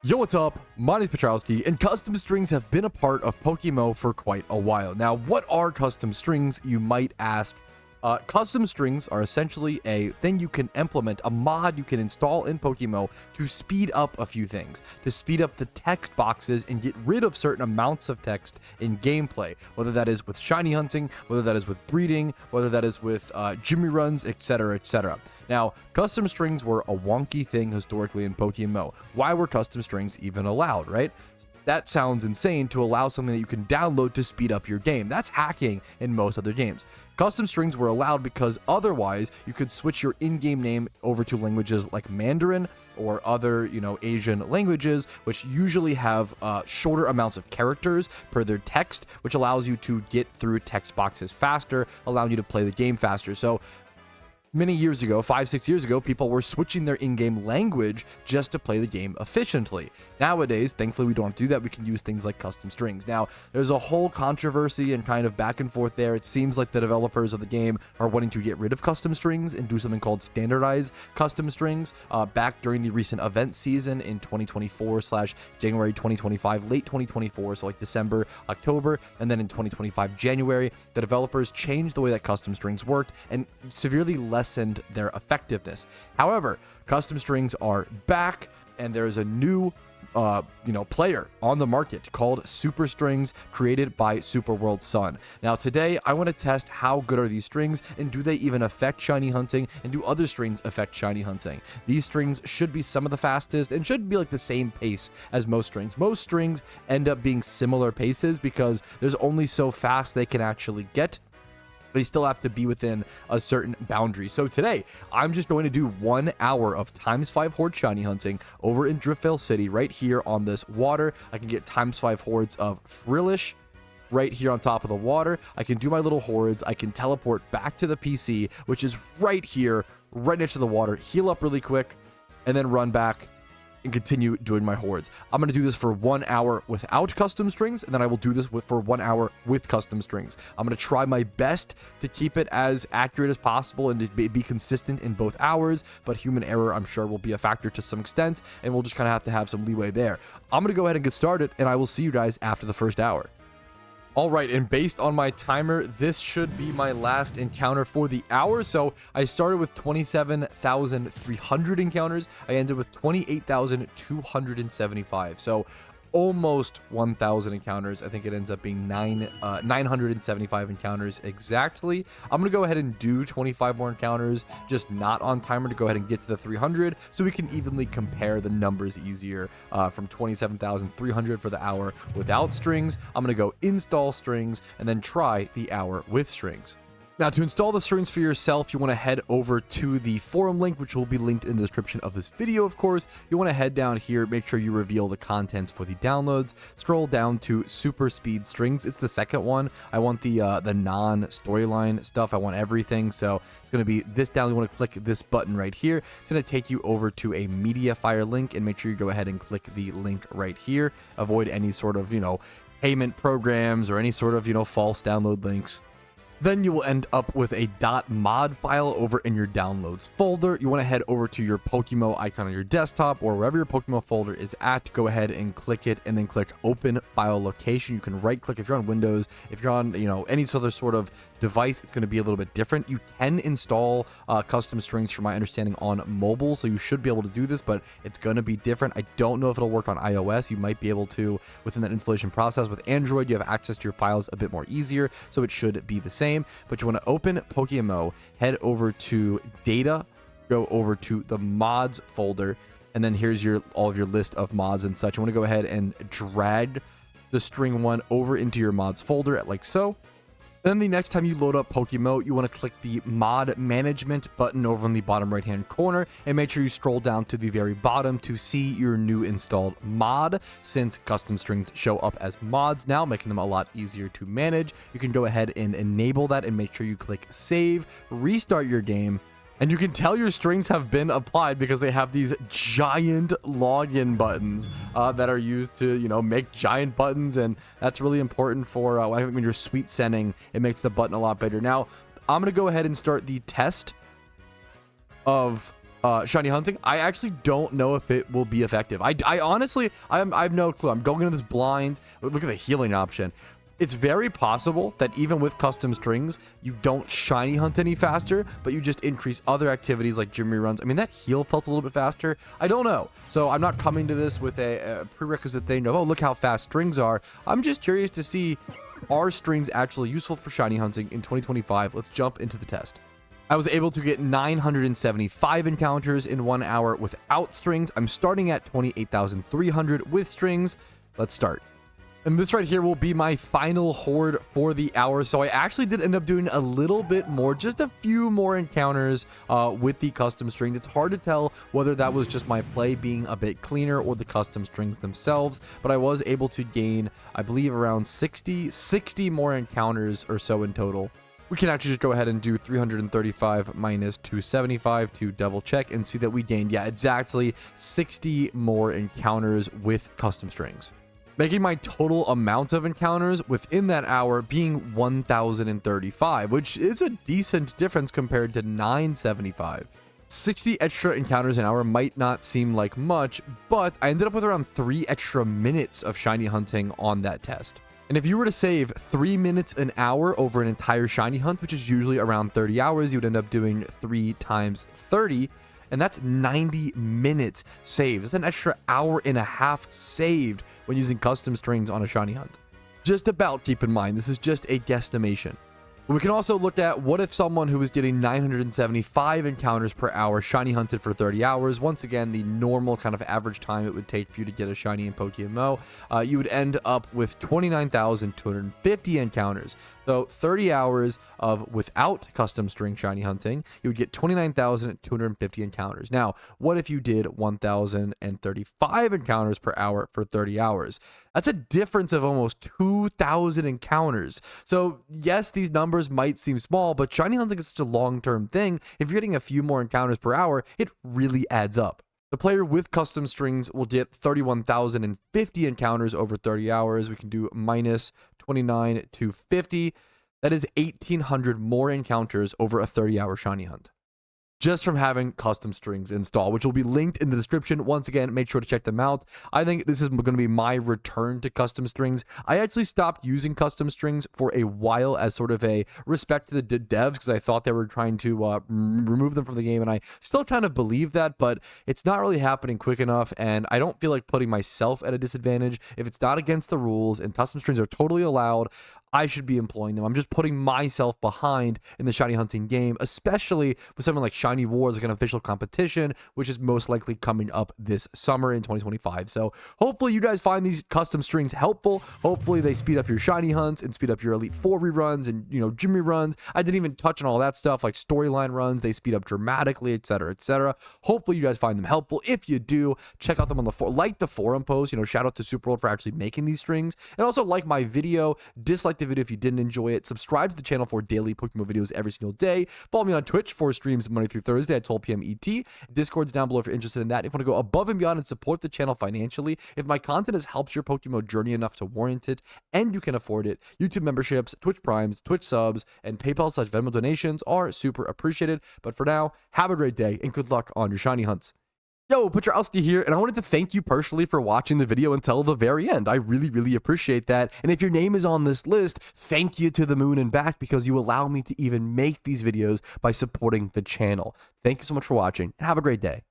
Yo, what's up? My name is Patrouski, and custom strings have been a part of PokeMMO for quite a while. Now, what are custom strings, you might ask? Custom strings are essentially a thing you can implement, a mod you can install in PokeMMO to speed up a few things, to speed up the text boxes and get rid of certain amounts of text in gameplay, whether that is with shiny hunting, whether that is with breeding, whether that is with Jimmy runs, etc., etc. Now, custom strings were a wonky thing historically in PokeMMO. Why were custom strings even allowed, right? That sounds insane to allow something that you can download to speed up your game. That's hacking in most other games. Custom strings were allowed because otherwise you could switch your in-game name over to languages like Mandarin or other, Asian languages, which usually have shorter amounts of characters per their text, which allows you to get through text boxes faster, allowing you to play the game faster. So many years ago, 5-6 years ago, people were switching their in-game language just to play the game efficiently. Nowadays, thankfully, we don't have to do that. We can use things like custom strings. Now, there's a whole controversy and kind of back and forth there. It seems like the developers of the game are wanting to get rid of custom strings and do something called standardized custom strings. Back during the recent event season in 2024/January 2025, late 2024, so like December, October, and then in 2025, January, the developers changed the way that custom strings worked and severely lessened their effectiveness. However, custom strings are back, and there is a new player on the market called Super Strings, created by Super World Sun. Now today I want to test how good are these strings, and do they even affect shiny hunting, and do other strings affect shiny hunting? These strings should be some of the fastest and should be like the same pace as most strings. Most strings end up being similar paces because there's only so fast they can actually get. They still have to be within a certain boundary. So today, I'm just going to do 1 hour of ×5 horde shiny hunting over in Driftvale City, right here on this water. I can get ×5 hordes of Frillish right here on top of the water. I can do my little hordes. I can teleport back to the PC, which is right here, right next to the water, heal up really quick, and then run back and continue doing my hordes. I'm going to do this for 1 hour without custom strings, and then I will do this for 1 hour with custom strings. I'm going to try my best to keep it as accurate as possible and to be consistent in both hours, but human error, I'm sure, will be a factor to some extent, and we'll just kind of have some leeway there. I'm going to go ahead and get started, and I will see you guys after the first hour. All right, and based on my timer, this should be my last encounter for the hour. So I started with 27,300 encounters. I ended with 28,275. So almost 1,000 encounters. I think it ends up being 975 encounters exactly. I'm going to go ahead and do 25 more encounters, just not on timer, to go ahead and get to the 300, so we can evenly compare the numbers easier. From 27,300 for the hour without strings, I'm going to go install strings and then try the hour with strings. Now, to install the strings for yourself, you want to head over to the forum link, which will be linked in the description of this video, of course. You want to head down here, make sure you reveal the contents for the downloads, scroll down to super speed strings. It's the second one. I want the non-storyline stuff. I want everything. So it's going to be this down. You want to click this button right here. It's going to take you over to a Mediafire link, and make sure you go ahead and click the link right here. Avoid any sort of, payment programs or any sort of, false download links. Then you will end up with a .mod file over in your downloads folder. You want to head over to your PokeMMO icon on your desktop, or wherever your PokeMMO folder is at. Go ahead and click it, and then click open file location. You can right click if you're on Windows. If you're on any other sort of device, it's going to be a little bit different. You can install custom strings, from my understanding, on mobile, so you should be able to do this, but it's going to be different. I don't know if it'll work on iOS. You might be able to within that installation process. With Android, you have access to your files a bit more easier, so it should be the same. But you want to open PokeMMO, head over to data, go over to the mods folder, and then here's all of your list of mods and such. You want to go ahead and drag the string one over into your mods folder like so. Then the next time you load up PokeMMO, you want to click the mod management button over in the bottom right hand corner, and make sure you scroll down to the very bottom to see your new installed mod. Since custom strings show up as mods now, making them a lot easier to manage, you can go ahead and enable that and make sure you click save, restart your game, and you can tell your strings have been applied because they have these giant login buttons that are used to, make giant buttons. And that's really important for I think when you're sweet sending, it makes the button a lot better. Now, I'm going to go ahead and start the test of shiny hunting, I actually don't know if it will be effective. I honestly, I have no clue. I'm going into this blind. Look at the healing option. It's very possible that even with custom strings, you don't shiny hunt any faster, but you just increase other activities like gym runs. I mean, that heal felt a little bit faster. I don't know. So I'm not coming to this with a prerequisite thing of, oh, look how fast strings are. I'm just curious to see, are strings actually useful for shiny hunting in 2025? Let's jump into the test. I was able to get 975 encounters in 1 hour without strings. I'm starting at 28,300 with strings. Let's start. And this right here will be my final horde for the hour. So I actually did end up doing a little bit more, just a few more encounters with the custom strings. It's hard to tell whether that was just my play being a bit cleaner or the custom strings themselves, but I was able to gain, I believe, around 60 more encounters or so in total. We can actually just go ahead and do 335 minus 275 to double check and see that we gained, yeah, exactly 60 more encounters with custom strings, making my total amount of encounters within that hour being 1,035, which is a decent difference compared to 975. 60 extra encounters an hour might not seem like much, but I ended up with around 3 extra minutes of shiny hunting on that test. And if you were to save 3 minutes an hour over an entire shiny hunt, which is usually around 30 hours, you would end up doing 3 times 30, and that's 90 minutes saved. That's an extra hour and a half saved when using custom strings on a shiny hunt. Just about, keep in mind, this is just a guesstimation. We can also look at what if someone who was getting 975 encounters per hour shiny hunted for 30 hours. Once again, the normal kind of average time it would take for you to get a shiny in PokeMMO. You would end up with 29,250 encounters. So 30 hours of without custom string shiny hunting, you would get 29,250 encounters. Now, what if you did 1,035 encounters per hour for 30 hours? That's a difference of almost 2,000 encounters. So yes, these numbers might seem small, but shiny hunting is such a long-term thing. If you're getting a few more encounters per hour, it really adds up. The player with custom strings will get 31,050 encounters over 30 hours. We can do minus 29,250. That is 1,800 more encounters over a 30-hour shiny hunt, just from having custom strings installed, which will be linked in the description. Once again, make sure to check them out. I think this is going to be my return to custom strings. I actually stopped using custom strings for a while as sort of a respect to the devs, because I thought they were trying to remove them from the game, and I still kind of believe that, but it's not really happening quick enough, and I don't feel like putting myself at a disadvantage. If it's not against the rules and custom strings are totally allowed, I should be employing them. I'm just putting myself behind in the shiny hunting game, especially with something like Shiny Wars, like an official competition, which is most likely coming up this summer in 2025. So hopefully you guys find these custom strings helpful. Hopefully they speed up your shiny hunts and speed up your Elite 4 reruns and, you know, gym reruns. I didn't even touch on all that stuff like storyline runs. They speed up dramatically, etc., etc. Hopefully you guys find them helpful. If you do, check out them on the forum. Like the forum post, you know, shout out to Superworld for actually making these strings. And also like my video, dislike the video if you didn't enjoy it. Subscribe to the channel for daily PokeMMO videos every single day. Follow me on Twitch for streams Monday through Thursday at 12 p.m. ET. Discord's down below if you're interested in that. If you want to go above and beyond and support the channel financially, if my content has helped your PokeMMO journey enough to warrant it, and you can afford it, YouTube memberships, Twitch Primes, Twitch subs, and PayPal/Venmo donations are super appreciated. But for now, have a great day and good luck on your shiny hunts. Yo, Patrouski here, and I wanted to thank you personally for watching the video until the very end. I really, really appreciate that. And if your name is on this list, thank you to the moon and back, because you allow me to even make these videos by supporting the channel. Thank you so much for watching, and have a great day.